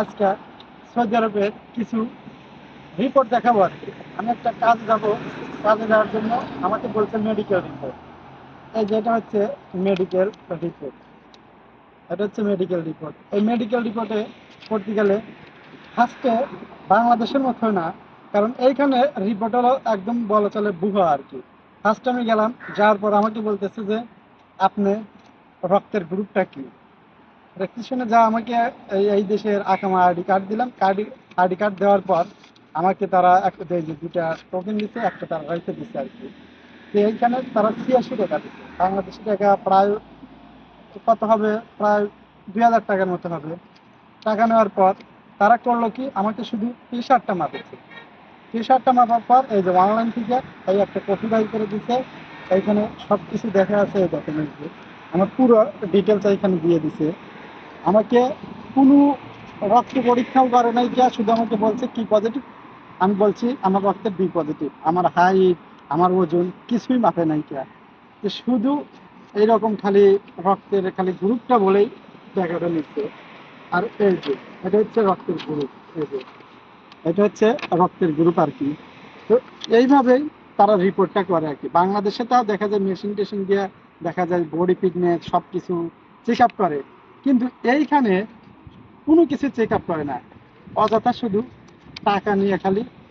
আজকে সৌদি আরবের কিছু রিপোর্ট দেখাবো আর কি। আমি একটা কাজে যাওয়ার জন্য আমাকে বলছে মেডিকেল রিপোর্ট। এই যেটা হচ্ছে মেডিকেল রিপোর্ট, এটা হচ্ছে মেডিকেল রিপোর্ট। এই মেডিকেল রিপোর্টে করতে গেলে ফার্স্টে বাংলাদেশের মতো না, কারণ এইখানে রিপোর্ট হলো একদম বলা চলে বুহা আর কি। ফার্স্টে আমি গেলাম, যাওয়ার পর আমাকে বলতেছে যে আপনি রক্তের গ্রুপটা কি। রেজিস্ট্রেশনে যা আমাকে এই দেশের আকামা আইডি কার্ড দিলাম, আইডি কার্ড দেওয়ার পর আমাকে তারা একটা এই যে দুটা টোকেন দিচ্ছে, একটা তারা রাইতে দিচ্ছে আর কি। তো এইখানে তারা 86 টাকা দিচ্ছে, বাংলাদেশি টাকা প্রায় কত হবে, প্রায় 2000 টাকার মতো হবে। টাকা নেওয়ার পর তারা করলো কি, আমাকে শুধু টি শার্টটা মাপেছে। টি শার্টটা মাপার পর এই যে অনলাইন থেকে এই একটা কপি বাই করে দিচ্ছে। এইখানে সব কিছু দেখা আছে এই ডকুমেন্টে, আমার পুরো ডিটেলস এখানে দিয়ে দিছে। আমাকে কোনো রক্ত পরীক্ষাও করে নাই, যা শুধু আমাকে বলছে কি পজিটিভ। আমি বলছি আমার রক্তের বি পজিটিভ, আমার হাইট, আমার ওজন কিছুই মাপে নাই কে। যে শুধু এইরকম খালি রক্তের খালি গ্রুপটা বলেই টাকাটা নিচ্ছে। আর এই যে এটা হচ্ছে রক্তের গ্রুপ, এই যে এটা হচ্ছে রক্তের গ্রুপ আর কি। তো এইভাবেই তারা রিপোর্টটা করে আর কি। বাংলাদেশে তাও দেখা যায় মেশিন টেশিন দিয়ে দেখা যায় বডি ফিটনেস সব কিছু চেক আপ করে, কিন্তু এইখানে কোনো কিছু চেক আপ করে না। অযথা শুধু টাকা নিয়ে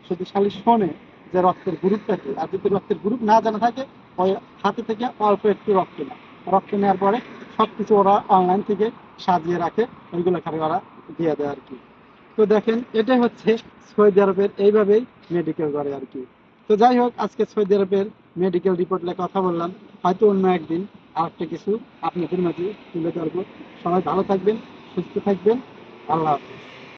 শুধু খালি শোনে যে রক্তের গ্রুপটা কি। আর যদি রক্তের গ্রুপ না জানা থাকে, ওই হাতে থেকে অল্প একটু রক্ত নেওয়ার পরে সবকিছু ওরা অনলাইন থেকে সাজিয়ে রাখে, ওইগুলো খালি ওরা দিয়ে দেয় আর কি। তো দেখেন, এটাই হচ্ছে সৌদি আরবের এইভাবেই মেডিকেল করে আর কি। তো যাই হোক, আজকে সৌদি আরবের মেডিকেল রিপোর্ট নিয়ে কথা বললাম। হয়তো অন্য একদিন আরেকটা কিছু আপনাদের মাঝে তুলে ধরবো। সবাই ভালো থাকবেন, সুস্থ থাকবেন। আল্লাহ হাফেজ।